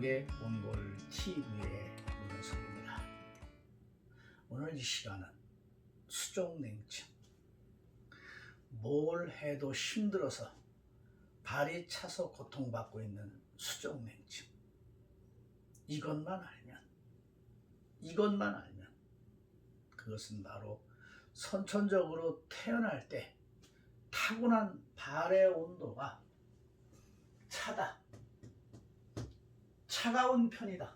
문석의 온골 TV의 문석입니다. 오늘 이 시간은 수족냉증, 뭘 해도 힘들어서 발이 차서 고통받고 있는 수족냉증, 이것만 알면 그것은 바로 선천적으로 태어날 때 타고난 발의 온도가 차가운 편이다.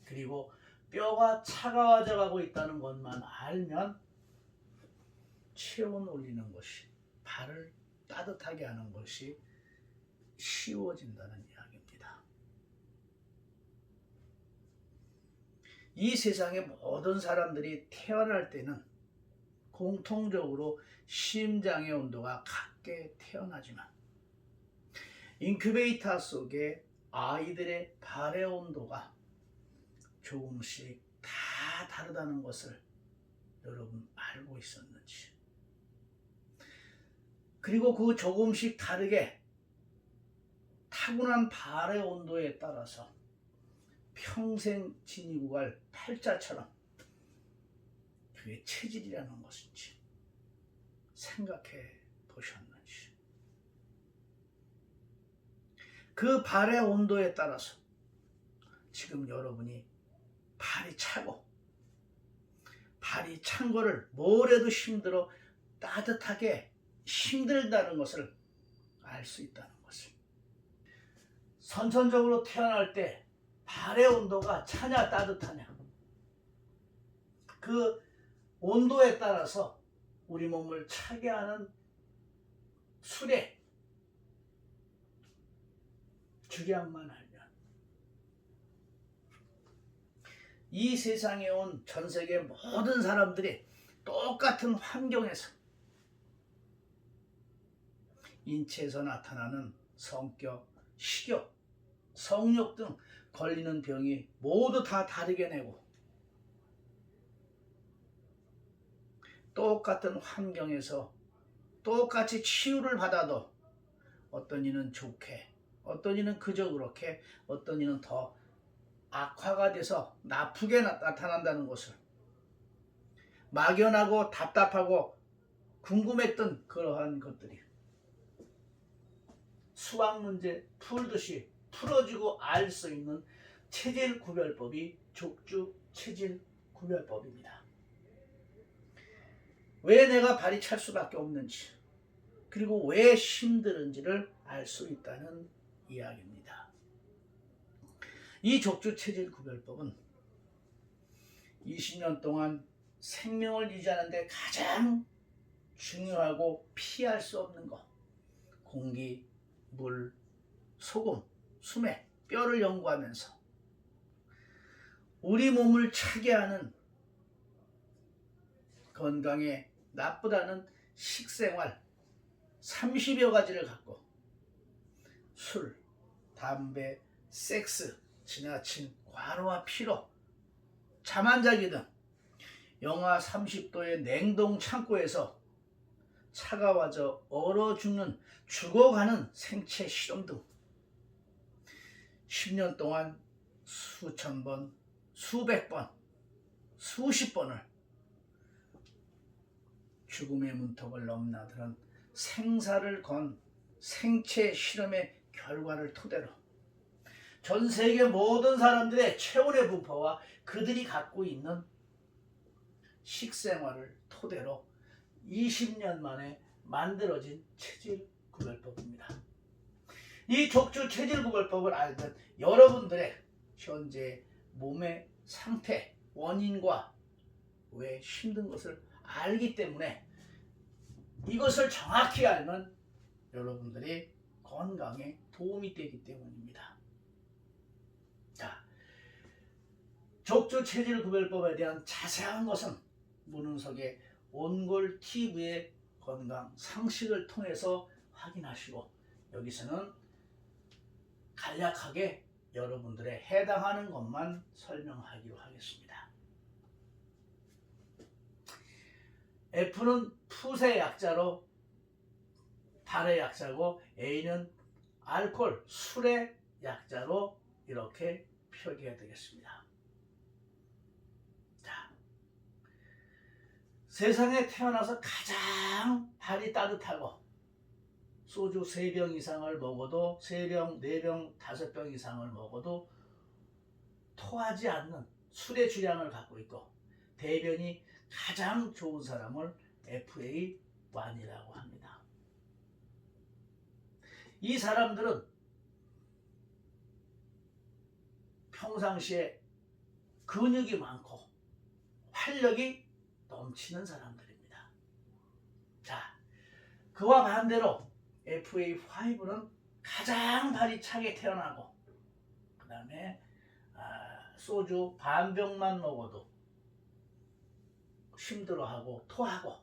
그리고 뼈가 차가워져 가고 있다는 것만 알면 체온 올리는 것이, 발을 따뜻하게 하는 것이 쉬워진다는 이야기입니다. 이 세상의 모든 사람들이 태어날 때는 공통적으로 심장의 온도가 같게 태어나지만 인큐베이터 속에 아이들의 발의 온도가 조금씩 다 다르다는 것을 여러분 알고 있었는지, 그리고 그 조금씩 다르게 타고난 발의 온도에 따라서 평생 지니고 갈 팔자처럼 그게 체질이라는 것인지 생각해 보셨는지, 그 발의 온도에 따라서 지금 여러분이 발이 차고 발이 찬 거를 뭘 해도 힘들어 따뜻하게 힘들다는 것을 알 수 있다는 것을, 선천적으로 태어날 때 발의 온도가 차냐 따뜻하냐, 그 온도에 따라서 우리 몸을 차게 하는 수레 주량만 알면 이 세상에 온 전 세계 모든 사람들이 똑같은 환경에서 인체에서 나타나는 성격, 식욕, 성욕 등 걸리는 병이 모두 다 다르게 내고, 똑같은 환경에서 똑같이 치유를 받아도 어떤 이는 좋게, 어떤 이는 그저 그렇게, 어떤 이는 더 악화가 돼서 나쁘게 나타난다는 것을, 막연하고 답답하고 궁금했던 그러한 것들이 수학 문제 풀듯이 풀어지고 알 수 있는 체질 구별법이 족주 체질 구별법입니다. 왜 내가 발이 찰 수밖에 없는지, 그리고 왜 힘들은지를 알 수 있다는 이야기입니다. 이 족주 체질 구별법은 20년 동안 생명을 유지하는 데 가장 중요하고 피할 수 없는 것, 공기, 물, 소금, 수맥, 뼈를 연구하면서 우리 몸을 차게 하는, 건강에 나쁘다는 식생활 30여 가지를 갖고 술, 담배, 섹스, 지나친 과로와 피로, 잠 안 자기 등 영하 30도의 냉동 창고에서 차가워져 얼어 죽어가는 생체 실험 등 10년 동안 수천 번, 수백 번, 수십 번을 죽음의 문턱을 넘나드는 생사를 건 생체 실험의 결과를 토대로 전 세계 모든 사람들의 체온의 분포와 그들이 갖고 있는 식생활을 토대로 20년 만에 만들어진 체질 구별법입니다. 이 족주 체질 구별법을 알면 여러분들의 현재 몸의 상태, 원인과 왜 힘든 것을 알기 때문에, 이것을 정확히 알면 여러분들이 건강에 도움이 되기 때문입니다. 자, 족주 체질 구별법에 대한 자세한 것은 문은석의 온골 TV의 건강 상식을 통해서 확인하시고, 여기서는 간략하게 여러분들의 해당하는 것만 설명하기로 하겠습니다. F는 풋의 약자로 발의 약자고, A는 알코올, 술의 약자로 이렇게 표기해야 되겠습니다. 자, 세상에 태어나서 가장 발이 따뜻하고 소주 3병 이상을 먹어도 3병, 4병, 5병 이상을 먹어도 토하지 않는 술의 주량을 갖고 있고 대변이 가장 좋은 사람을 FA1이라고 합니다. 이 사람들은 평상시에 근육이 많고 활력이 넘치는 사람들입니다. 자, 그와 반대로 FA5는 가장 발이 차게 태어나고 그 다음에 소주 반병만 먹어도 힘들어하고 토하고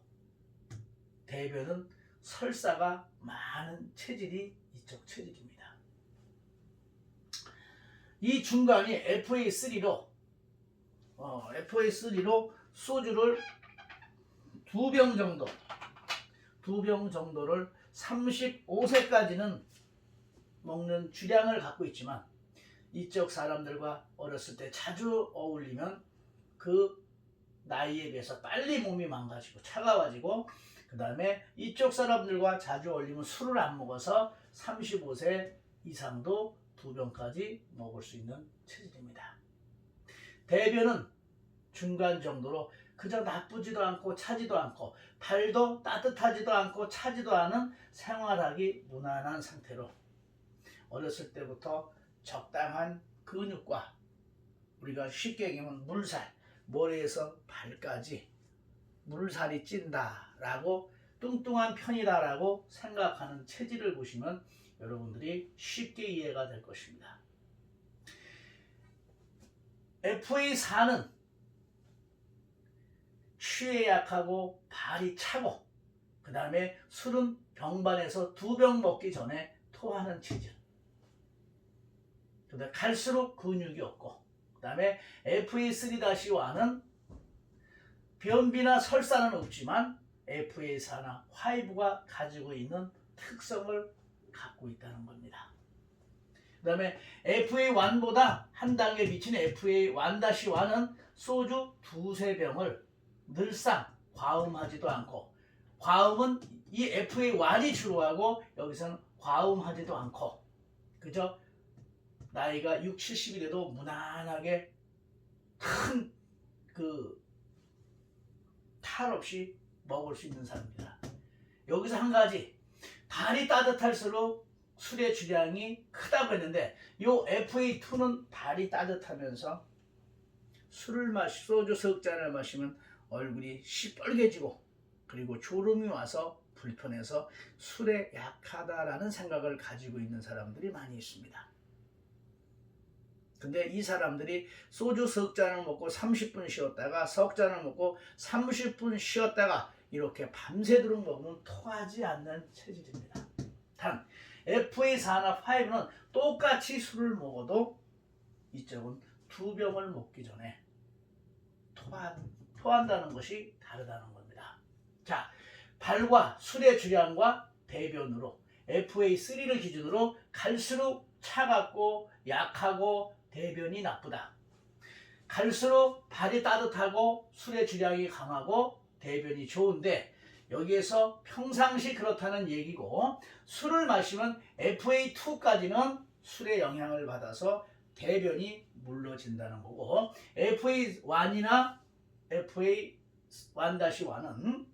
대변은 설사가 많은 체질이 이쪽 체질입니다. 이 중간이 FA3로 소주를 2병 정도를 35세까지는 먹는 주량을 갖고 있지만 이쪽 사람들과 어렸을 때 자주 어울리면 그 나이에 비해서 빨리 몸이 망가지고 차가워지고 그 다음에 이쪽 사람들과 자주 어울리면 술을 안 먹어서 35세 이상도 2병까지 먹을 수 있는 체질입니다. 대변은 중간 정도로 그저 나쁘지도 않고 차지도 않고 발도 따뜻하지도 않고 차지도 않은 생활하기 무난한 상태로 어렸을 때부터 적당한 근육과 우리가 쉽게 얘기하면 물살, 머리에서 발까지 물살이 찐다라고 뚱뚱한 편이다라고 생각하는 체질을 보시면 여러분들이 쉽게 이해가 될 것입니다. FA4는 취에 약하고 발이 차고 그 다음에 술은 병반에서 2병 먹기 전에 토하는 체질. 그다음에 갈수록 근육이 없고 그 다음에 FA3-1은 변비나 설사는 없지만 FA4나 5가 가지고 있는 특성을 갖고 있다는 겁니다. 그 다음에 FA1보다 한 단계 미친 FA1-1은 소주 2~3병을 늘상 과음하지도 않고 과음은 이 FA1이 주로 하고 여기서는 과음하지도 않고 그저 나이가 6, 70이 돼도 무난하게 큰 탈 없이 먹을 수 있는 사람입니다. 여기서 한 가지 발이 따뜻할수록 술의 주량이 크다고 했는데 이 FA2는 발이 따뜻하면서 소주 석 잔을 마시면 얼굴이 시뻘개지고 그리고 졸음이 와서 불편해서 술에 약하다라는 생각을 가지고 있는 사람들이 많이 있습니다. 근데 이 사람들이 소주 석 잔을 먹고 30분 쉬었다가 석 잔을 먹고 30분 쉬었다가 이렇게 밤새도록 먹으면 토하지 않는 체질입니다. 단 FA4나 5는 똑같이 술을 먹어도 이쪽은 2병을 먹기 전에 토한다는 것이 다르다는 겁니다. 자, 발과 술의 주량과 대변으로 FA3를 기준으로 갈수록 차갑고 약하고 대변이 나쁘다. 갈수록 발이 따뜻하고 술의 주량이 강하고 대변이 좋은데 여기에서 평상시 그렇다는 얘기고 술을 마시면 FA2까지는 술의 영향을 받아서 대변이 물러진다는 거고 FA1이나 FA1-1은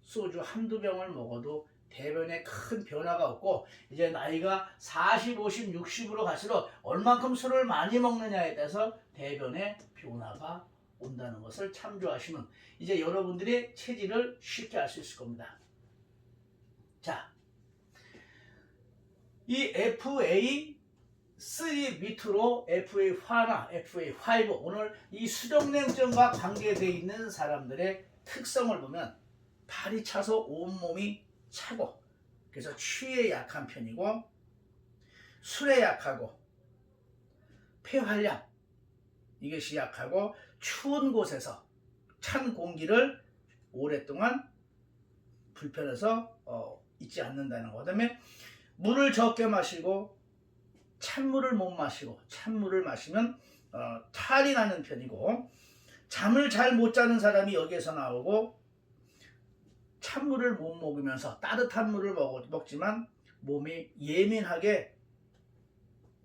소주 한두 병을 먹어도 대변에 큰 변화가 없고 이제 나이가 40, 50, 60으로 갈수록 얼만큼 술을 많이 먹느냐에 따라서 대변에 변화가 온다는 것을 참조하시면 이제 여러분들의 체질을 쉽게 알 수 있을 겁니다. 자, 이 FA3 밑으로 FA4나 FA5 오늘 이 수족냉증과 관계되어 있는 사람들의 특성을 보면 발이 차서 온몸이 차고 그래서 취에 약한 편이고 술에 약하고 폐활량 이것이 약하고 추운 곳에서 찬 공기를 오랫동안 불편해서 있지 않는다는 거. 그다음에 물을 적게 마시고 찬물을 못 마시고, 찬물을 마시면 탈이 나는 편이고, 잠을 잘 못 자는 사람이 여기에서 나오고, 찬물을 못 먹으면서 따뜻한 물을 먹지만 몸이 예민하게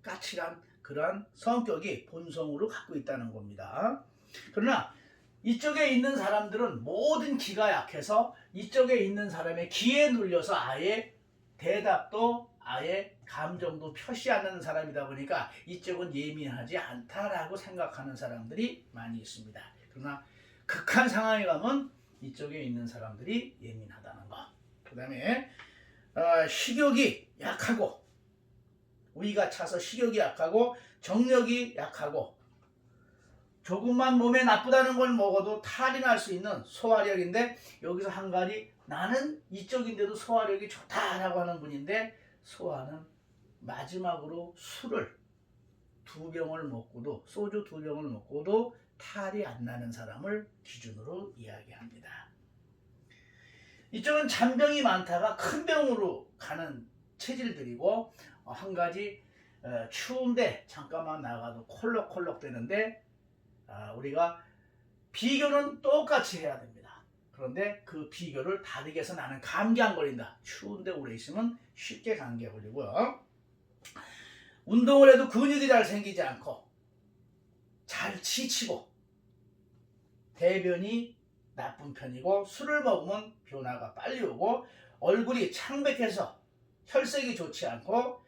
까칠한 그러한 성격이 본성으로 갖고 있다는 겁니다. 그러나 이쪽에 있는 사람들은 모든 기가 약해서 이쪽에 있는 사람의 기에 눌려서 아예 대답도 아예 감정도 표시 안 하는 사람이다 보니까 이쪽은 예민하지 않다라고 생각하는 사람들이 많이 있습니다. 그러나 극한 상황에 가면 이쪽에 있는 사람들이 예민하다는 것. 그 다음에 식욕이 약하고, 위가 차서 식욕이 약하고 정력이 약하고, 조금만 몸에 나쁘다는 걸 먹어도 탈이 날 수 있는 소화력인데, 여기서 한 가지, 나는 이쪽인데도 소화력이 좋다라고 하는 분인데 소화는 마지막으로 술을 2병을 먹고도, 소주 2병을 먹고도 탈이 안 나는 사람을 기준으로 이야기합니다. 이쪽은 잔병이 많다가 큰 병으로 가는 체질들이고, 한 가지 추운데 잠깐만 나가도 콜록콜록 되는데, 우리가 비교는 똑같이 해야 됩니다. 그런데 그 비교를 다르게 해서 나는 감기 안 걸린다. 추운데 오래 있으면 쉽게 감기에 걸리고요. 운동을 해도 근육이 잘 생기지 않고 잘 지치고 대변이 나쁜 편이고, 술을 먹으면 변화가 빨리 오고, 얼굴이 창백해서 혈색이 좋지 않고,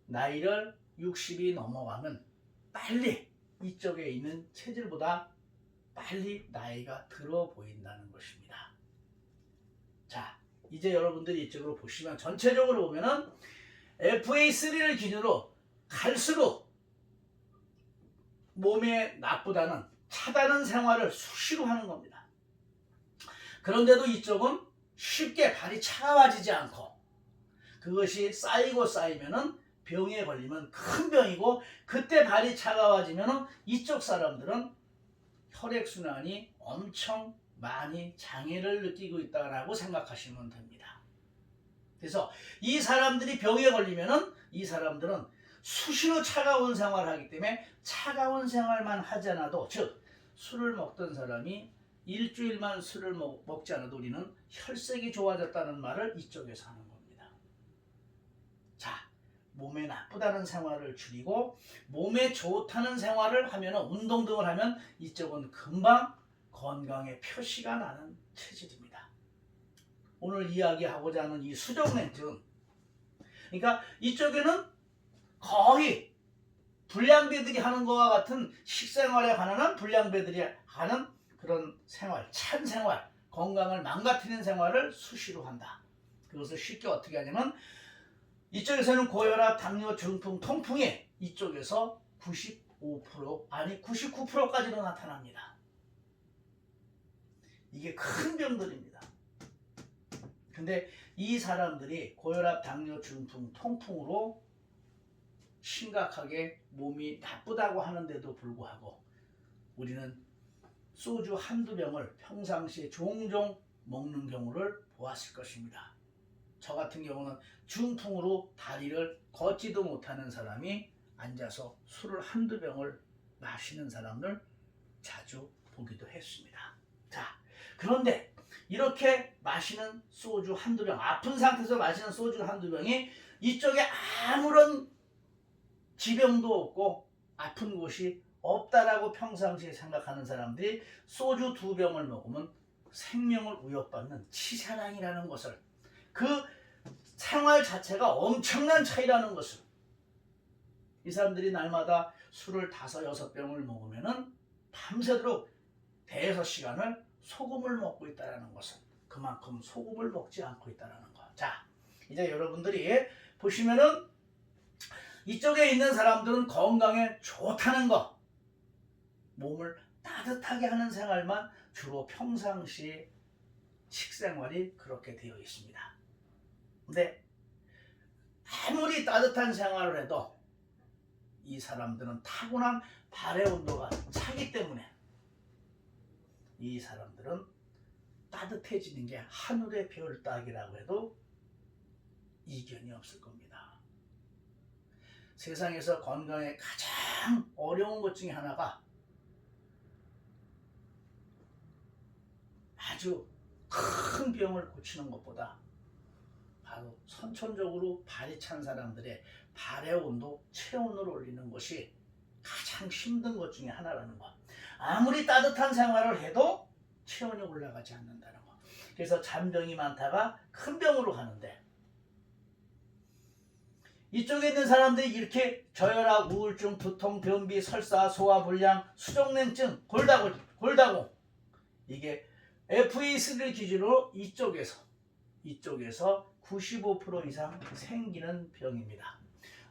나이를 60이 넘어가면 빨리 이쪽에 있는 체질보다 빨리 나이가 들어 보인다는 것입니다. 자, 이제 여러분들이 이쪽으로 보시면, 전체적으로 보면은 FA3를 기준으로 갈수록 몸에 나쁘다는, 차다는 생활을 수시로 하는 겁니다. 그런데도 이쪽은 쉽게 발이 차가워지지 않고, 그것이 쌓이고 쌓이면은 병에 걸리면 큰 병이고, 그때 발이 차가워지면은 이쪽 사람들은 혈액순환이 엄청 많이 장애를 느끼고 있다고 생각하시면 됩니다. 그래서 이 사람들이 병에 걸리면은 이 사람들은 수시로 차가운 생활을 하기 때문에 차가운 생활만 하지 않아도, 즉 술을 먹던 사람이 일주일만 술을 먹지 않아도 우리는 혈색이 좋아졌다는 말을 이쪽에서 하는 겁니다. 자, 몸에 나쁘다는 생활을 줄이고 몸에 좋다는 생활을 하면, 운동 등을 하면 이쪽은 금방 건강의 표시가 나는 체질입니다. 오늘 이야기하고자 하는 이 수족냉증, 그러니까 이쪽에는 거의 불량배들이 하는 것과 같은 식생활에 관한 불량배들이 하는 그런 생활, 찬 생활, 건강을 망가뜨리는 생활을 수시로 한다. 그것을 쉽게 어떻게 하냐면, 이쪽에서는 고혈압, 당뇨, 중풍, 통풍이 이쪽에서 95% 아니 99%까지도 나타납니다. 이게 큰 병들입니다. 근데 이 사람들이 고혈압, 당뇨, 중풍, 통풍으로 심각하게 몸이 나쁘다고 하는데도 불구하고 우리는 소주 한두 병을 평상시에 종종 먹는 경우를 보았을 것입니다. 저 같은 경우는 중풍으로 다리를 걷지도 못하는 사람이 앉아서 술을 한두 병을 마시는 사람을 자주 보기도 했습니다. 자, 그런데 이렇게 마시는 소주 한두 병, 아픈 상태에서 마시는 소주 한두 병이 이쪽에 아무런 지병도 없고 아픈 곳이 없다라고 평상시에 생각하는 사람들이 소주 2병을 먹으면 생명을 위협받는 치사량이라는 것을, 그 생활 자체가 엄청난 차이라는 것을, 이 사람들이 날마다 술을 5, 6병을 먹으면 밤새도록 5시간을 소금을 먹고 있다는 것은 그만큼 소금을 먹지 않고 있다는 것. 자, 이제 여러분들이 보시면은 이쪽에 있는 사람들은 건강에 좋다는 것, 몸을 따뜻하게 하는 생활만 주로 평상시 식생활이 그렇게 되어 있습니다. 근데 아무리 따뜻한 생활을 해도 이 사람들은 타고난 발의 온도가 차기 때문에 이 사람들은 따뜻해지는 게 하늘의 별 따기라고 해도 이견이 없을 겁니다. 세상에서 건강에 가장 어려운 것 중에 하나가 아주 큰 병을 고치는 것보다 바로 선천적으로 발이 찬 사람들의 발의 온도, 체온을 올리는 것이 가장 힘든 것 중에 하나라는 것. 아무리 따뜻한 생활을 해도 체온이 올라가지 않는다는 것. 그래서 잔병이 많다가 큰 병으로 가는데, 이쪽에 있는 사람들이 이렇게 저혈압, 우울증, 두통, 변비, 설사, 소화불량, 수족냉증, 골다공, 이게 FA3를 기준으로 이쪽에서 95% 이상 생기는 병입니다.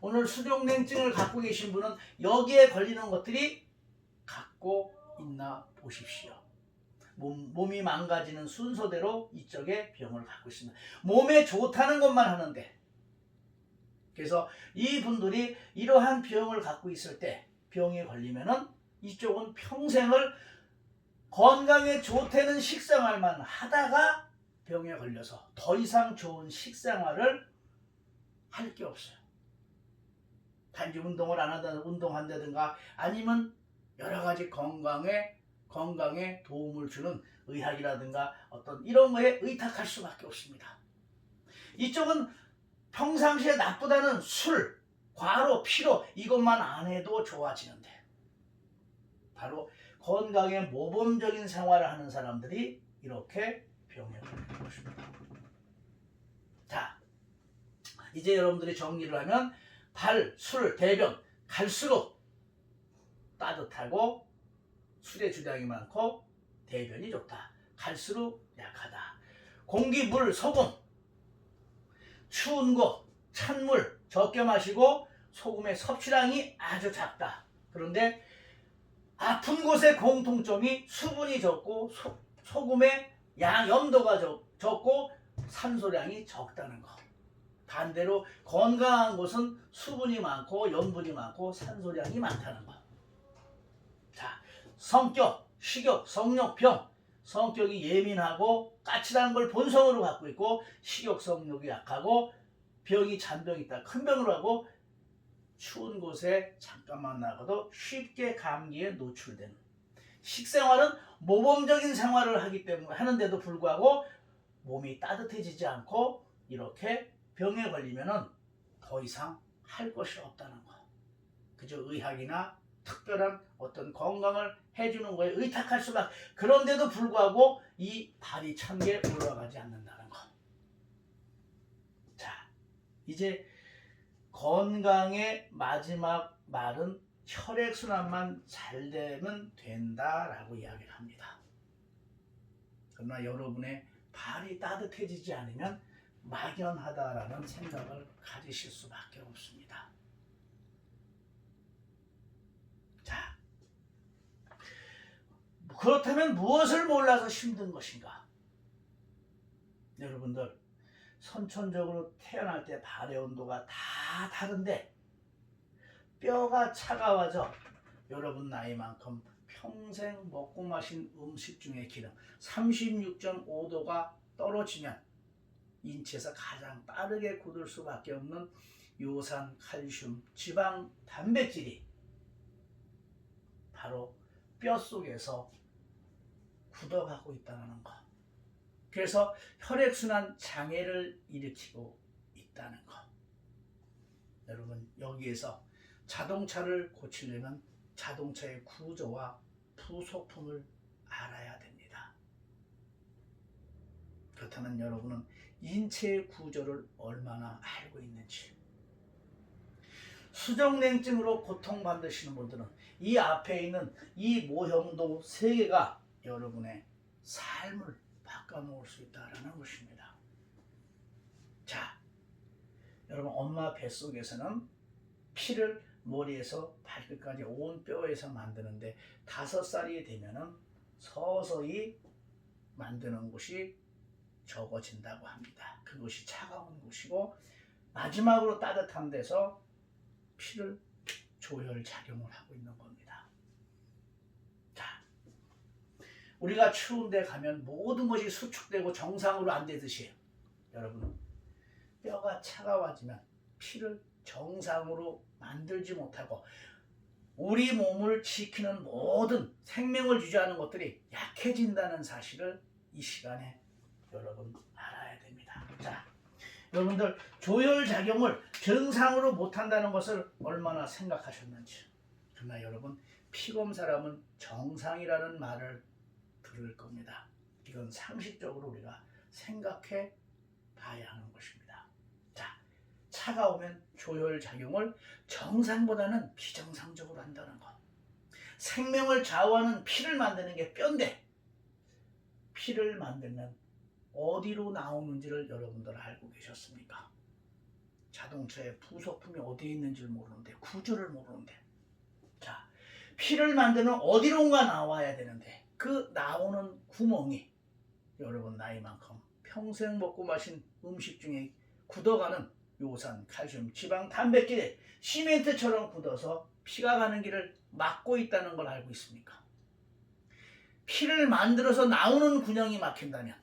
오늘 수족냉증을 갖고 계신 분은 여기에 걸리는 것들이 갖고 있나 보십시오. 몸이 망가지는 순서대로 이쪽에 병을 갖고 있습니다. 몸에 좋다는 것만 하는데, 그래서 이분들이 이러한 병을 갖고 있을 때 병에 걸리면은 이쪽은 평생을 건강에 좋다는 식생활만 하다가 병에 걸려서 더 이상 좋은 식생활을 할 게 없어요. 단지 운동을 안 한다든가 운동한다든가 아니면 여러 가지 건강에 도움을 주는 의학이라든가 어떤 이런 거에 의탁할 수밖에 없습니다. 이쪽은 평상시에 나쁘다는 술, 과로, 피로 이것만 안 해도 좋아지는데, 바로 건강에 모범적인 생활을 하는 사람들이 이렇게 병에 걸리는 것입니다. 자, 이제 여러분들이 정리를 하면 발, 술, 대변 갈수록 따뜻하고 술의 주량이 많고 대변이 좋다. 갈수록 약하다. 공기, 물, 소금 추운 거, 찬물 적게 마시고 소금의 섭취량이 아주 작다. 그런데 아픈 곳의 공통점이 수분이 적고 소금의 염도가 적고 산소량이 적다는 거. 반대로 건강한 곳은 수분이 많고 염분이 많고 산소량이 많다는 거. 자, 성격, 식욕, 성욕병. 성격이 예민하고 까칠한 걸 본성으로 갖고 있고 식욕, 성욕이 약하고 병이 잔병이 있다. 큰 병으로 하고 추운 곳에 잠깐만 나가도 쉽게 감기에 노출되는, 식생활은 모범적인 생활을 하는데도 불구하고 몸이 따뜻해지지 않고 이렇게 병에 걸리면은 더 이상 할 것이 없다는 거. 그저 의학이나 특별한 어떤 건강을 해주는 거에 의탁할 수밖에. 그런데도 불구하고 이 발이 찬 게 올라가지 않는다는 거. 자, 이제 건강의 마지막 말은 혈액순환만 잘 되면 된다라고 이야기를 합니다. 그러나 여러분의 발이 따뜻해지지 않으면 막연하다라는 생각을 가지실 수밖에 없습니다. 자, 그렇다면 무엇을 몰라서 힘든 것인가? 여러분들, 선천적으로 태어날 때 발의 온도가 다 다른데 뼈가 차가워져 여러분 나이만큼 평생 먹고 마신 음식 중에 기름 36.5도가 떨어지면 인체에서 가장 빠르게 굳을 수밖에 없는 요산, 칼슘, 지방, 단백질이 바로 뼈 속에서 굳어가고 있다는 것. 그래서 혈액순환 장애를 일으키고 있다는 것. 여러분, 여기에서 자동차를 고치려면 자동차의 구조와 부속품을 알아야 됩니다. 그렇다면 여러분은 인체의 구조를 얼마나 알고 있는지. 수족냉증으로 고통받으시는 분들은 이 앞에 있는 이 모형도 3개가 여러분의 삶을 바꿔놓을 수 있다는 것입니다. 자, 여러분, 엄마 뱃속에서는 피를 머리에서 발끝까지 온 뼈에서 만드는데 5살이 되면은 서서히 만드는 곳이 적어진다고 합니다. 그것이 차가운 곳이고 마지막으로 따뜻한 데서 피를 조혈 작용을 하고 있는 겁니다. 자, 우리가 추운 데 가면 모든 것이 수축되고 정상으로 안 되듯이 여러분, 뼈가 차가워지면 피를 정상으로 만들지 못하고 우리 몸을 지키는 모든 생명을 유지하는 것들이 약해진다는 사실을 이 시간에 여러분 알아야 됩니다. 자, 여러분들 조혈작용을 정상으로 못한다는 것을 얼마나 생각하셨는지. 그러나 여러분 피검사라면 정상이라는 말을 들을 겁니다. 이건 상식적으로 우리가 생각해 봐야 하는 것입니다. 자, 차가우면 조혈작용을 정상보다는 비정상적으로 한다는 것. 생명을 좌우하는 피를 만드는 게 뼈인데 피를 만들면 어디로 나오는지를 여러분들 알고 계셨습니까? 자동차의 부속품이 어디에 있는지를 모르는데, 구조를 모르는데, 자, 피를 만드는 어디론가 나와야 되는데 그 나오는 구멍이 여러분 나이만큼 평생 먹고 마신 음식 중에 굳어가는 요산, 칼슘, 지방, 단백질이 시멘트처럼 굳어서 피가 가는 길을 막고 있다는 걸 알고 있습니까? 피를 만들어서 나오는 구멍이 막힌다면,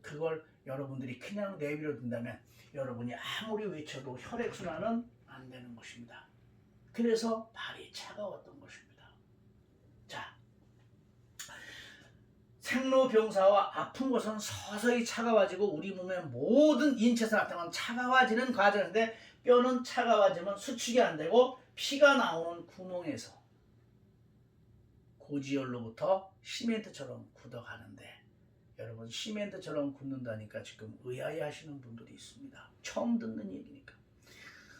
그걸 여러분들이 그냥 내버려 둔다면 여러분이 아무리 외쳐도 혈액순환은 안 되는 것입니다. 그래서 발이 차가웠던 것입니다. 자, 생로병사와 아픈 것은 서서히 차가워지고 우리 몸의 모든 인체에서 나타나는 차가워지는 과정인데, 뼈는 차가워지면 수축이 안 되고 피가 나오는 구멍에서 고지혈로부터 시멘트처럼 굳어가는데, 여러분 시멘트처럼 굳는다니까 지금 의아해 하시는 분들이 있습니다. 처음 듣는 얘기니까.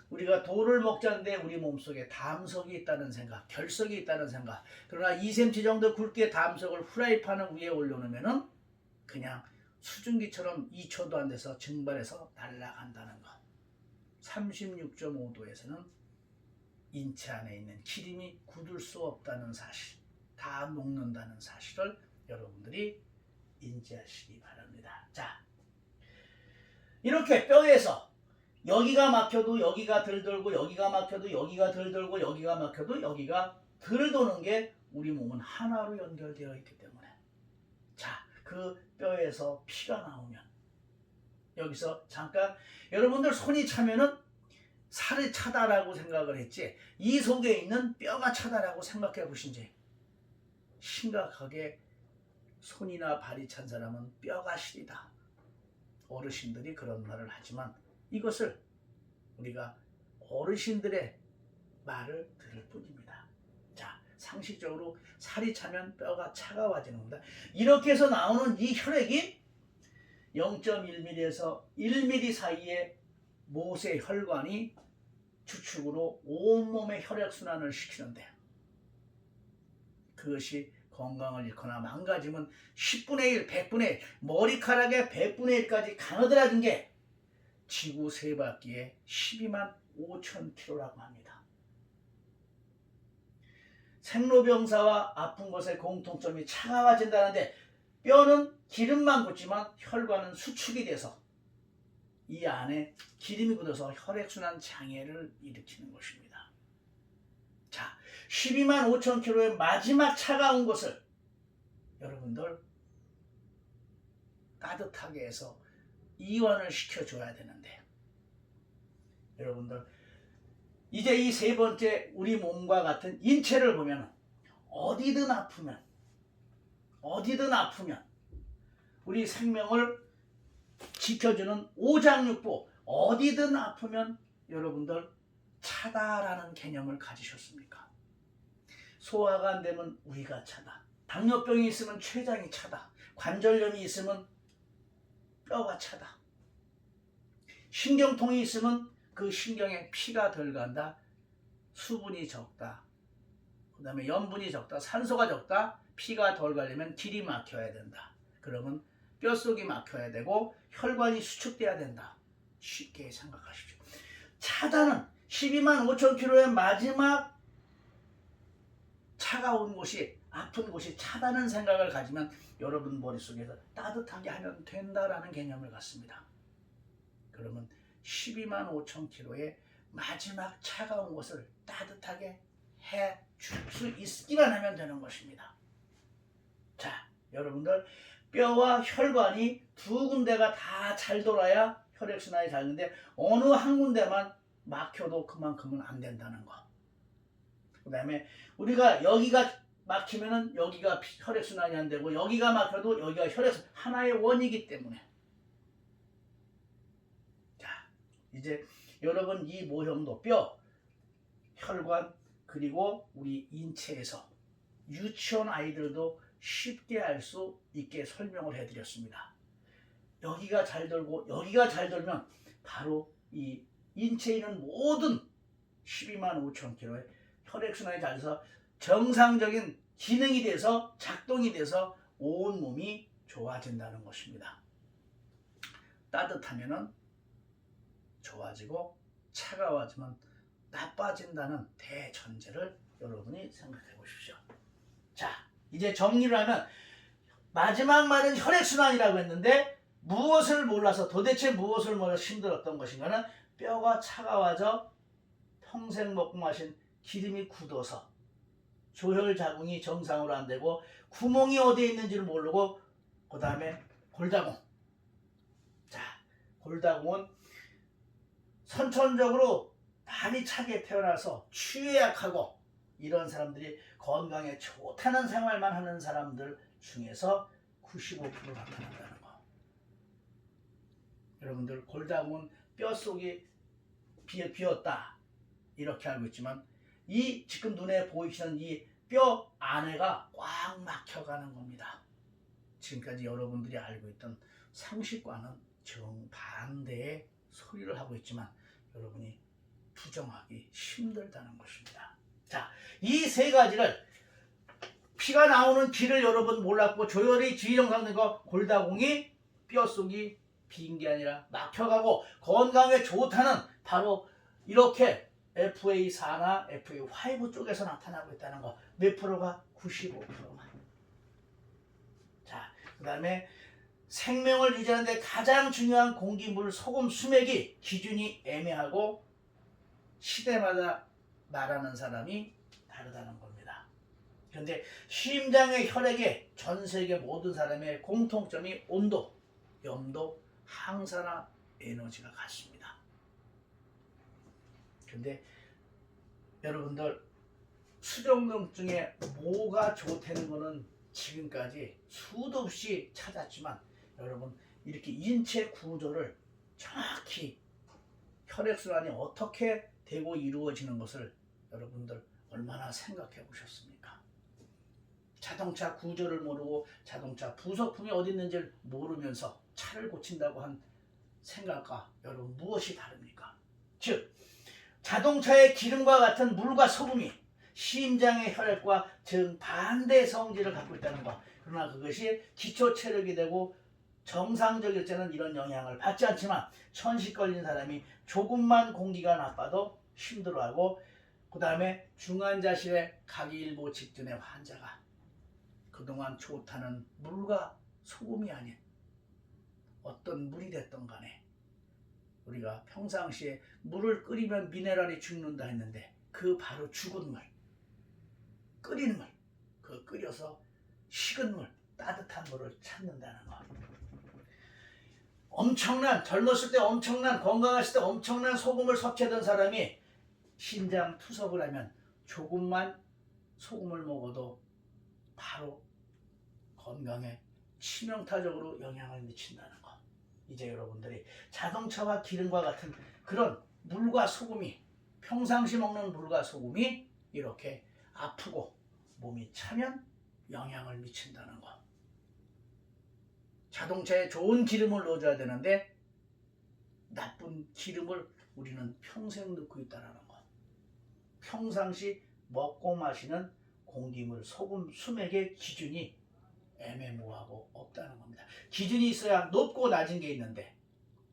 우리가 돌을 먹자는데 우리 몸속에 담석이 있다는 생각, 결석이 있다는 생각. 그러나 2cm 정도 굵게 담석을 후라이팬 위에 올려놓으면 그냥 수증기처럼 2초도 안 돼서 증발해서 날아간다는 것. 36.5도에서는 인체 안에 있는 기름이 굳을 수 없다는 사실, 다 녹는다는 사실을 여러분들이 인지하시기 바랍니다. 자, 이렇게 뼈에서 여기가 막혀도 여기가 덜 돌고, 여기가 막혀도 여기가 덜 돌고, 여기가 막혀도 여기가 덜 도는 게 우리 몸은 하나로 연결되어 있기 때문에, 자, 그 뼈에서 피가 나오면, 여기서 잠깐 여러분들 손이 차면은 살이 차다라고 생각을 했지, 이 속에 있는 뼈가 차다라고 생각해 보신지. 심각하게 손이나 발이 찬 사람은 뼈가 시리다. 어르신들이 그런 말을 하지만 이것을 우리가 어르신들의 말을 들을 뿐입니다. 자, 상식적으로 살이 차면 뼈가 차가워지는 겁니다. 이렇게 해서 나오는 이 혈액이 0.1mm에서 1mm 사이의 못의 혈관이 주축으로 온몸의 혈액순환을 시키는데, 그것이 건강을 잃거나 망가지면 10분의 1, 100분의 1, 머리카락의 100분의 1까지 가느다라진 게 지구 세 바퀴에 12만 5천 킬로라고 합니다. 생로병사와 아픈 것의 공통점이 차가워진다는데, 뼈는 기름만 굳지만 혈관은 수축이 돼서 이 안에 기름이 굳어서 혈액순환 장애를 일으키는 것입니다. 자, 12만 5천 킬로의 마지막 차가운 것을 여러분들 따뜻하게 해서 이완을 시켜줘야 되는데, 여러분들 이제 이 세 번째 우리 몸과 같은 인체를 보면 어디든 아프면 우리 생명을 지켜주는 오장육부, 어디든 아프면 여러분들 차다라는 개념을 가지셨습니까? 소화가 안 되면 위가 차다, 당뇨병이 있으면 췌장이 차다, 관절염이 있으면 뼈가 차다, 신경통이 있으면 그 신경에 피가 덜 간다, 수분이 적다, 그 다음에 염분이 적다, 산소가 적다, 피가 덜 가려면 길이 막혀야 된다. 그러면 뼛속이 막혀야 되고 혈관이 수축돼야 된다. 쉽게 생각하십시오. 차다는 12만 5천 킬로의 마지막 차가운 곳이, 아픈 곳이 차다는 생각을 가지면 여러분 머릿속에서 따뜻하게 하면 된다라는 개념을 갖습니다. 그러면 12만 5천 킬로의 마지막 차가운 곳을 따뜻하게 해줄 수 있기만 하면 되는 것입니다. 자, 여러분들 뼈와 혈관이 두 군데가 다 잘 돌아야 혈액순환이 잘 되는데, 어느 한 군데만 막혀도 그만큼은 안 된다는 거. 그 다음에 우리가 여기가 막히면은 여기가 혈액순환이 안 되고 여기가 막혀도 여기가 혈액순환 하나의 원이기 때문에. 자, 이제 여러분 이 모형도 뼈, 혈관 그리고 우리 인체에서 유치원 아이들도 쉽게 알 수 있게 설명을 해드렸습니다. 여기가 잘 돌고 여기가 잘 돌면 바로 이 인체에 있는 모든 12만 5천 킬로의 혈액순환이 잘 돼서 정상적인 기능이 돼서 작동이 돼서 온 몸이 좋아진다는 것입니다. 따뜻하면은 좋아지고 차가워지면 나빠진다는 대전제를 여러분이 생각해 보십시오. 자, 이제 정리를 하면 마지막 말은 혈액순환이라고 했는데 무엇을 몰라서 도대체 무엇을 몰라서 힘들었던 것인가는 뼈가 차가워져 평생 먹고 마신 기름이 굳어서 조혈 자궁이 정상으로 안 되고 구멍이 어디에 있는지를 모르고 그 다음에 골다공. 자, 골다공은 선천적으로 많이 차게 태어나서 추위에 약하고 이런 사람들이 건강에 좋다는 생활만 하는 사람들 중에서 95% 나타난다는 거. 여러분들 골다공은 뼛속이 비었다 이렇게 알고 있지만 이 지금 눈에 보이시는 이 뼈 안에가 꽉 막혀가는 겁니다. 지금까지 여러분들이 알고 있던 상식과는 정반대의 소리를 하고 있지만 여러분이 부정하기 힘들다는 것입니다. 자, 이 세 가지를 피가 나오는 길을 여러분 몰랐고 조혈이 지정상된 거 골다공이 뼛속이 빈 게 아니라 막혀가고 건강에 좋다는 바로 이렇게 FA4나 FA5 쪽에서 나타나고 있다는 거. 몇 프로가? 95%만. 자, 그 다음에 생명을 유지하는데 가장 중요한 공기물 소금 수맥이 기준이 애매하고 시대마다 말하는 사람이 다르다는 겁니다. 그런데 심장의 혈액에 전 세계 모든 사람의 공통점이 온도, 염도, 항산화 에너지가 같습니다. 근데 여러분들 수족냉증에 뭐가 좋다는 거는 지금까지 수도 없이 찾았지만 여러분 이렇게 인체 구조를 정확히 혈액순환이 어떻게 되고 이루어지는 것을 여러분들 얼마나 생각해 보셨습니까? 자동차 구조를 모르고 자동차 부속품이 어디 있는지를 모르면서 차를 고친다고 한 생각과 여러분 무엇이 다릅니까? 즉 자동차의 기름과 같은 물과 소금이 심장의 혈액과 정반대 성질을 갖고 있다는 것. 그러나 그것이 기초 체력이 되고 정상적일 때는 이런 영향을 받지 않지만 천식 걸린 사람이 조금만 공기가 나빠도 힘들어하고 그 다음에 중환자실에 가기 일보 직전의 환자가 그동안 좋다는 물과 소금이 아닌 어떤 물이 됐던 간에 우리가 평상시에 물을 끓이면 미네랄이 죽는다 했는데 그 바로 죽은 물, 끓이는 물, 그 끓여서 식은 물, 따뜻한 물을 찾는다는 것. 엄청난 젊었을 때 엄청난 건강했을 때 엄청난 소금을 섭취하던 사람이 심장 투석을 하면 조금만 소금을 먹어도 바로 건강에 치명타적으로 영향을 미친다는 것. 이제 여러분들이 자동차와 기름과 같은 그런 물과 소금이 평상시 먹는 물과 소금이 이렇게 아프고 몸이 차면 영향을 미친다는 것. 자동차에 좋은 기름을 넣어줘야 되는데 나쁜 기름을 우리는 평생 넣고 있다는 것. 평상시 먹고 마시는 공기물, 소금, 수맥의 기준이 애매모호하고 없다는 겁니다. 기준이 있어야 높고 낮은 게 있는데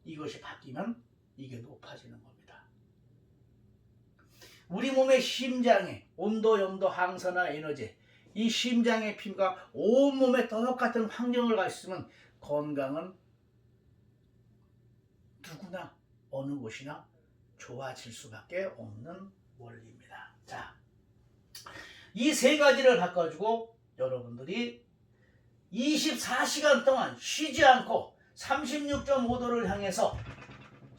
이것이 바뀌면 이게 높아지는 겁니다. 우리 몸의 심장에 온도, 염도, 항산화, 에너지 이 심장의 피가 온몸에 똑같은 환경을 가졌으면 건강은 누구나 어느 곳이나 좋아질 수밖에 없는 원리입니다. 자, 이 세 가지를 바꿔주고 여러분들이 24시간 동안 쉬지 않고 36.5도를 향해서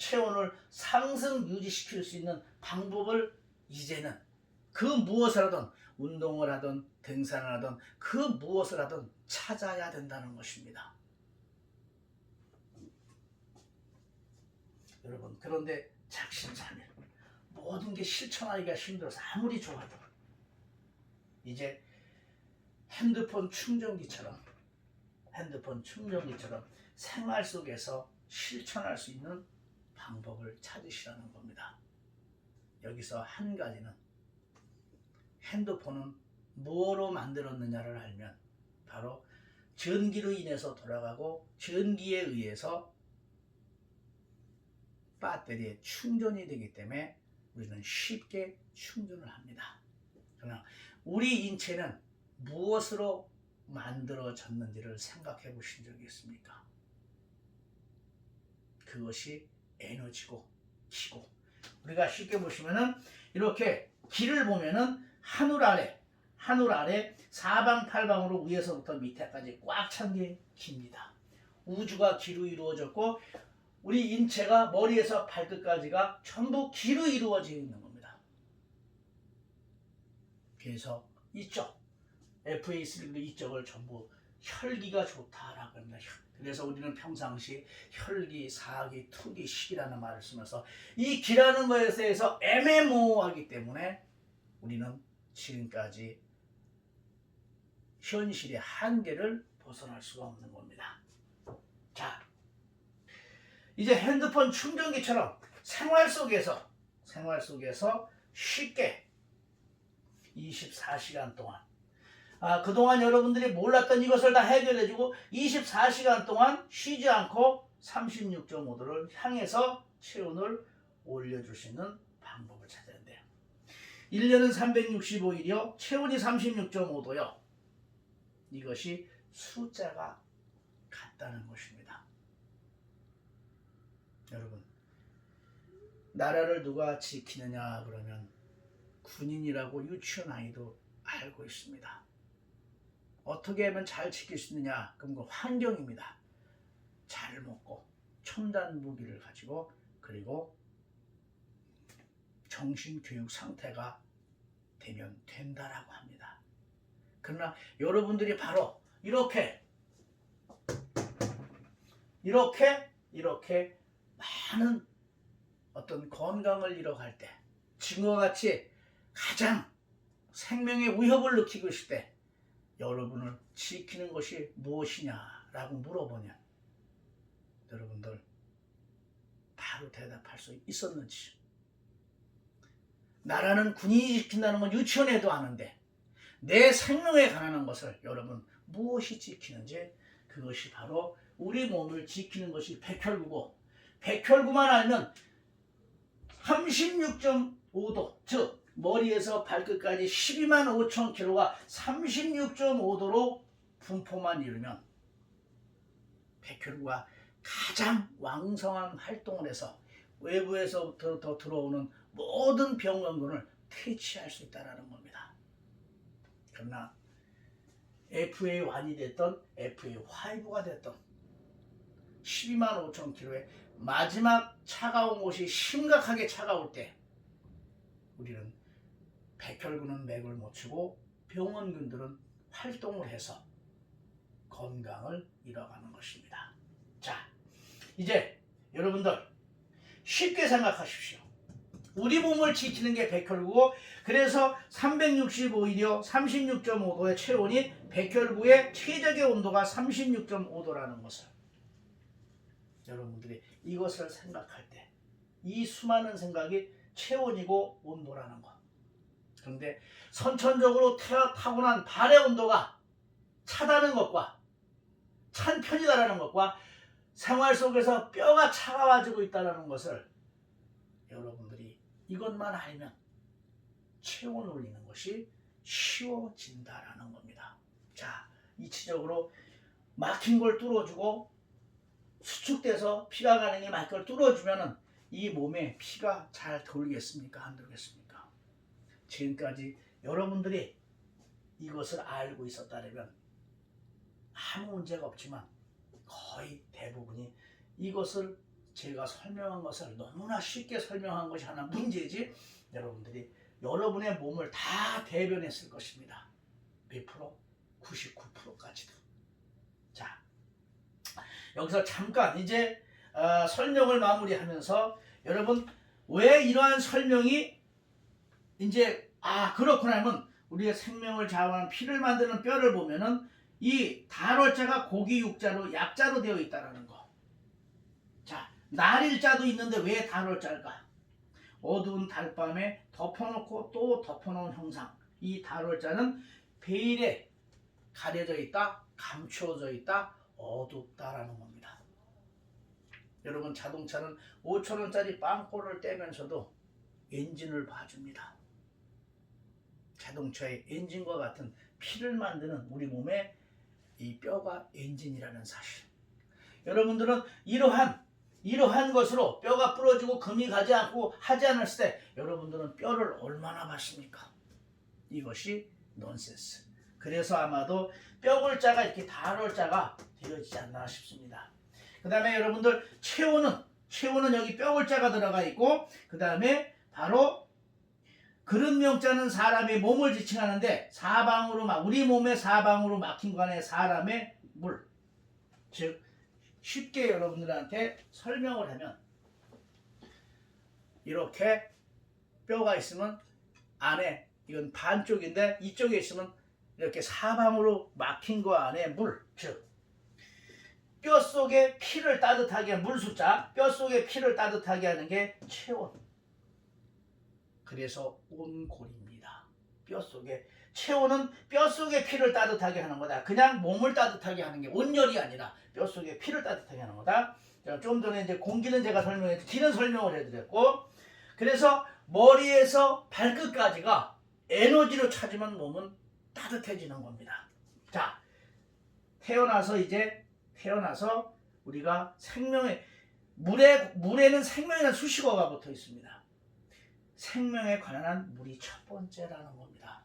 체온을 상승 유지시킬 수 있는 방법을 이제는 그 무엇을 하든 운동을 하든 등산을 하든 그 무엇을 하든 찾아야 된다는 것입니다. 여러분, 그런데 작심삼일 모든 게 실천하기가 힘들어서 아무리 좋아도 이제 핸드폰 충전기처럼 생활 속에서 실천할 수 있는 방법을 찾으시라는 겁니다. 여기서 한 가지는 핸드폰은 뭐로 만들었느냐를 알면 바로 전기로 인해서 돌아가고 전기에 의해서 배터리에 충전이 되기 때문에 우리는 쉽게 충전을 합니다. 그러나 우리 인체는 무엇으로 만들어졌는지를 생각해 보신 적이 있습니까? 그것이 에너지고 기고, 우리가 쉽게 보시면은 이렇게 길을 보면은 하늘 아래 사방팔방으로 위에서부터 밑에까지 꽉 찬 게 길입니다. 우주가 기로 이루어졌고 우리 인체가 머리에서 발끝까지가 전부 기로 이루어져 있는 겁니다. 그래서 이쪽 FA3도 이쪽을 전부 혈기가 좋다라고 합니다. 그래서 우리는 평상시 혈기, 사기, 투기, 식이라는 말을 쓰면서 이 기라는 것에 대해서 애매모호하기 때문에 우리는 지금까지 현실의 한계를 벗어날 수가 없는 겁니다. 자, 이제 핸드폰 충전기처럼 생활 속에서 쉽게 24시간 동안 그동안 여러분들이 몰랐던 이것을 다 해결해주고 24시간 동안 쉬지 않고 36.5도를 향해서 체온을 올려줄 수 있는 방법을 찾아야 돼요. 1년은 365일이요. 체온이 36.5도요. 이것이 숫자가 같다는 것입니다. 여러분, 나라를 누가 지키느냐 그러면 군인이라고 유치원 아이도 알고 있습니다. 어떻게 하면 잘 지킬 수 있느냐? 그럼 그 환경입니다. 잘 먹고 첨단 무기를 가지고 그리고 정신교육 상태가 되면 된다라고 합니다. 그러나 여러분들이 바로 이렇게 많은 어떤 건강을 잃어갈 때 지금과 같이 가장 생명의 위협을 느끼고 있을 때 여러분을 지키는 것이 무엇이냐라고 물어보면 여러분들 바로 대답할 수 있었는지, 나라는 군인이 지킨다는 건 유치원에도 아는데 내 생명에 관한 것을 여러분 무엇이 지키는지, 그것이 바로 우리 몸을 지키는 것이 백혈구고, 백혈구만 알면 36.5도 즉 머리에서 발끝까지 12만 5천 킬로가 36.5도로 분포만 이루면 백혈구가 가장 왕성한 활동을 해서 외부에서부터 더 들어오는 모든 병원군을 퇴치할 수 있다는 겁니다. 그러나 FA1이 됐던 FA5가 됐던 12만 5천 킬로의 마지막 차가운 곳이 심각하게 차가울 때 우리는 백혈구는 맥을 못 추고 병원균들은 활동을 해서 건강을 잃어가는 것입니다. 자, 이제 여러분들 쉽게 생각하십시오. 우리 몸을 지키는 게 백혈구고, 그래서 365일이요 36.5도의 체온이 백혈구의 최적의 온도가 36.5도라는 것을 여러분들이 이것을 생각할 때 이 수많은 생각이 체온이고 온도라는 것. 그런데 선천적으로 타고난 발의 온도가 차다는 것과 찬 편이다라는 것과 생활 속에서 뼈가 차가워지고 있다는 것을 여러분들이 이것만 알면 체온 올리는 것이 쉬워진다라는 겁니다. 자, 이치적으로 막힌 걸 뚫어주고 수축돼서 피가 가는 게 막힌 걸 뚫어주면은 이 몸에 피가 잘 돌겠습니까? 안 돌겠습니까? 지금까지 여러분들이 이것을 알고 있었다면 아무 문제가 없지만 거의 대부분이 이것을 제가 설명한 것을 너무나 쉽게 설명한 것이 하나 문제지, 여러분들이 여러분의 몸을 다 대변했을 것입니다. 몇 프로? 99%까지도. 자, 여기서 잠깐 이제 설명을 마무리하면서, 여러분 왜 이러한 설명이 이제 그렇구나 하면, 우리의 생명을 좌우하는 피를 만드는 뼈를 보면은 이 달월자가 고기 육자로 약자로 되어 있다는 거. 자, 날일자도 있는데 왜 달월자일까? 어두운 달밤에 덮어놓고 또 덮어놓은 형상. 이 달월자는 베일에 가려져 있다, 감추어져 있다, 어둡다라는 겁니다. 여러분, 자동차는 5,000원짜리 빵꾸를 떼면서도 엔진을 봐줍니다. 자동차의 엔진과 같은 피를 만드는 우리 몸의 이 뼈가 엔진이라는 사실. 여러분들은 이러한 것으로 뼈가 부러지고 금이 가지 않고 하지 않았을 때 여러분들은 뼈를 얼마나 봤습니까? 이것이 넌센스. 그래서 아마도 뼈골자가 이렇게 달월자가 되어지지 않나 싶습니다. 그 다음에 여러분들 체온은 여기 뼈골자가 들어가 있고, 그 다음에 바로 그릇명자는 사람의 몸을 지칭하는데, 우리 몸의 사방으로 막힌 관에 사람의 물, 즉 쉽게 여러분들한테 설명을 하면, 이렇게 뼈가 있으면 안에, 이건 반쪽인데 이쪽에 있으면 이렇게 사방으로 막힌 거 안에 물, 즉 뼈 속에 피를 따뜻하게 물 숫자, 뼈 속에 피를 따뜻하게 하는 게 체온. 그래서 온골입니다. 뼈 속에 체온은 뼈 속에 피를 따뜻하게 하는 거다. 그냥 몸을 따뜻하게 하는 게 온열이 아니라 뼈 속에 피를 따뜻하게 하는 거다. 좀 전에 이제 공기는 제가 설명했고, 기는 설명을 해드렸고, 그래서 머리에서 발끝까지가 에너지로 차지면 몸은 따뜻해지는 겁니다. 자, 태어나서 우리가 물에는 생명이라는 수식어가 붙어 있습니다. 생명에 관한 물이 첫 번째라는 겁니다.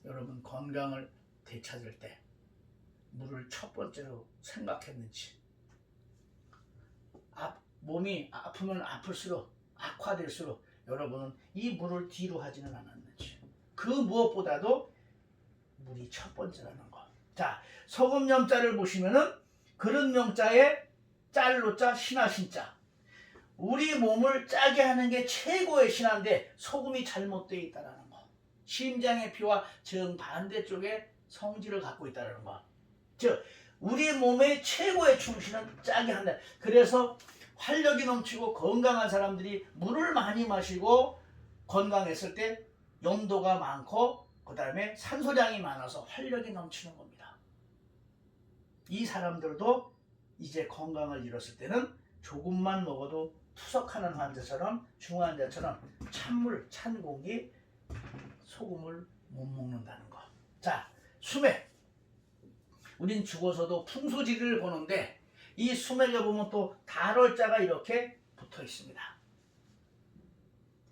여러분, 건강을 되찾을 때 물을 첫 번째로 생각했는지, 몸이 아프면 아플수록, 악화될수록 여러분은 이 물을 뒤로 하지는 않았는지, 그 무엇보다도 물이 첫 번째라는 거. 자, 소금염자를 보시면은 그릇명자에 짤로자, 신하신자. 우리 몸을 짜게 하는 게 최고의 신한데 소금이 잘못되어 있다는 거. 심장의 피와 정반대쪽에 성질을 갖고 있다는 거. 즉 우리 몸의 최고의 충신은 짜게 한다. 그래서 활력이 넘치고 건강한 사람들이 물을 많이 마시고 건강했을 때 염도가 많고, 그 다음에 산소량이 많아서 활력이 넘치는 겁니다. 이 사람들도 이제 건강을 잃었을 때는 조금만 먹어도 투석하는 환자처럼, 중환자처럼 찬물, 찬 공기, 소금을 못 먹는다는 거. 자, 수맥. 우린 죽어서도 풍수지리를 보는데 이 수맥에 보면 또 달월자가 이렇게 붙어 있습니다.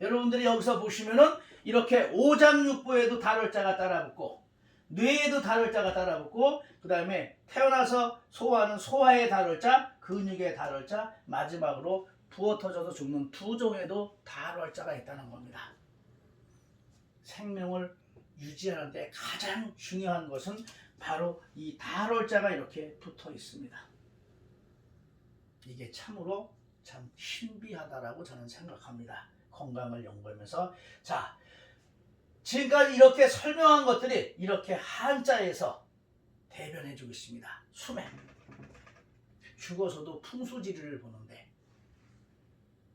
여러분들이 여기서 보시면은 이렇게 오장육부에도 달월자가 따라붙고, 뇌에도 달월자가 따라붙고, 그 다음에 태어나서 소화하는 소화의 달월자, 근육의 달월자, 마지막으로 부어 터져서 죽는 두종에도 달월자가 있다는 겁니다. 생명을 유지하는 데 가장 중요한 것은 바로 이 달월자가 이렇게 붙어 있습니다. 이게 참으로 참 신비하다라고 저는 생각합니다. 건강을 연구하면서. 자, 지금까지 이렇게 설명한 것들이 이렇게 한자에서 대변해주고 있습니다. 수맥. 죽어서도 풍수지리를 보는데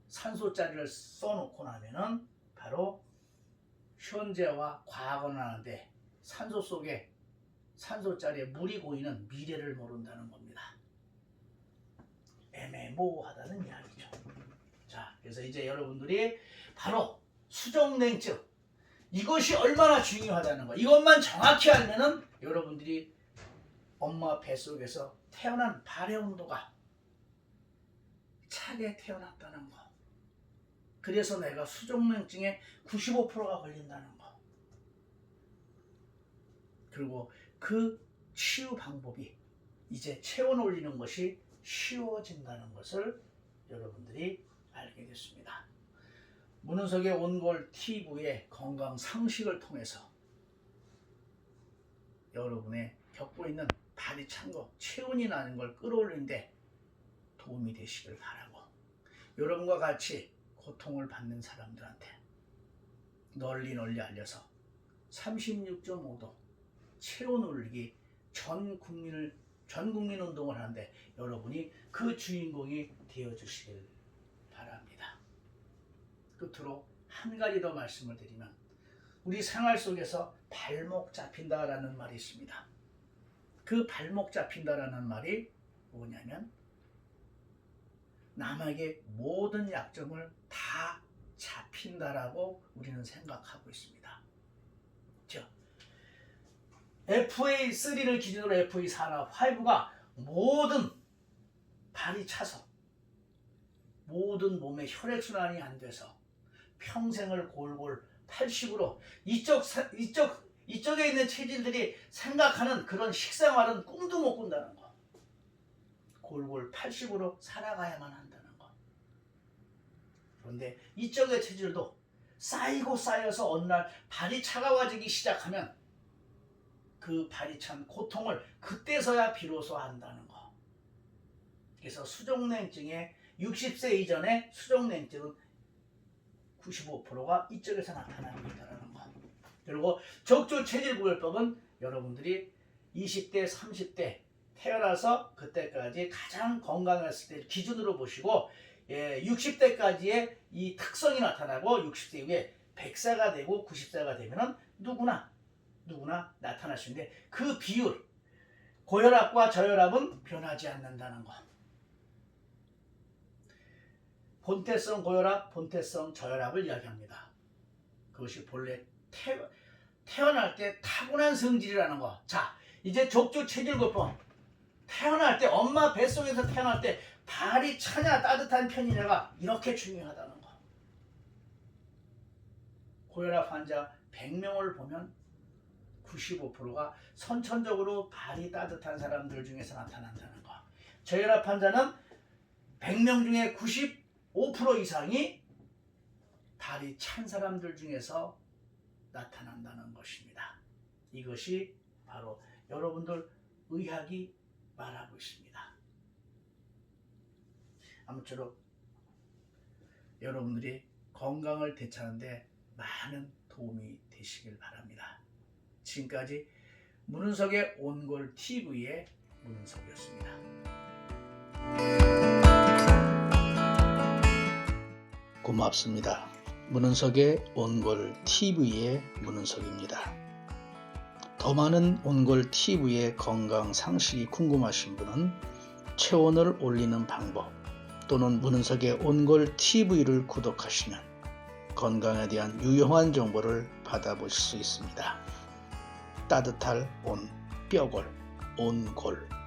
산소자리를 써놓고 나면은 바로 현재와 과거를 하는데 산소 속에 산소자리에 물이 고이는 미래를 모른다는 겁니다. 애매모호하다는 이야기죠. 자, 그래서 이제 여러분들이 바로 수족냉증, 이것이 얼마나 중요하다는 거, 이것만 정확히 알면은 여러분들이 엄마 뱃속에서 태어난 발의 온도가 차게 태어났다는 거, 그래서 내가 수족냉증에 95%가 걸린다는 거, 그리고 그 치유 방법이 이제 체온 올리는 것이 쉬워진다는 것을 여러분들이 알게 됐습니다. 문은석의 온골 TV의 건강 상식을 통해서 여러분의 겪고 있는 발이 찬 거, 체온이 나는 걸 끌어올리는데 도움이 되시길 바라고, 여러분과 같이 고통을 받는 사람들한테 널리 알려서 36.5도 체온 올리기 전 국민 운동을 하는데 여러분이 그 주인공이 되어주시길 바랍니다. 끝으로 한 가지 더 말씀을 드리면, 우리 생활 속에서 발목 잡힌다라는 말이 있습니다. 그 발목 잡힌다라는 말이 뭐냐면, 남에게 모든 약점을 다 잡힌다라고 우리는 생각하고 있습니다. 즉, FA3를 기준으로 FA4나 5가 모든 발이 차서 모든 몸의 혈액순환이 안 돼서 평생을 골골 80으로 이쪽에 있는 체질들이 생각하는 그런 식생활은 꿈도 못 꾼다는 거. 골골 80으로 살아가야만 한다는 거. 그런데 이쪽의 체질도 쌓이고 쌓여서 어느 날 발이 차가워지기 시작하면 그 발이 찬 고통을 그때서야 비로소 안다는 거. 그래서 수족냉증의 60세 이전에 수족냉증은 95%가 이쪽에서 나타납니다라는 거. 그리고 적조 체질 구별법은 여러분들이 20대, 30대 태어나서 그때까지 가장 건강했을 때 기준으로 보시고, 60대까지의 이 특성이 나타나고 60세 이후에 100세가 되고 90세가 되면은 누구나 나타날 수 있는데, 그 비율, 고혈압과 저혈압은 변하지 않는다는 거. 본태성 고혈압, 본태성 저혈압을 이야기합니다. 그것이 본래 태어날 때 타고난 성질이라는 거. 자, 이제 족조 체질구법. 태어날 때, 엄마 뱃속에서 태어날 때 발이 차냐 따뜻한 편이냐가 이렇게 중요하다는 거. 고혈압 환자 100명을 보면 95%가 선천적으로 발이 따뜻한 사람들 중에서 나타난다는 거. 저혈압 환자는 100명 중에 95% 이상이 발이 찬 사람들 중에서 나타난다는 것입니다. 이것이 바로 여러분들 의학이 말하고 있습니다. 아무쪼록 여러분들이 건강을 되찾는데 많은 도움이 되시길 바랍니다. 지금까지 문은석의 온골 TV의 문은석이었습니다. 고맙습니다. 문은석의 온골 TV의 문은석입니다. 더 많은 온골 TV의 건강 상식이 궁금하신 분은 체온을 올리는 방법 또는 문은석의 온골 TV를 구독하시면 건강에 대한 유용한 정보를 받아보실 수 있습니다. 따뜻할 온, 뼈골, 온골.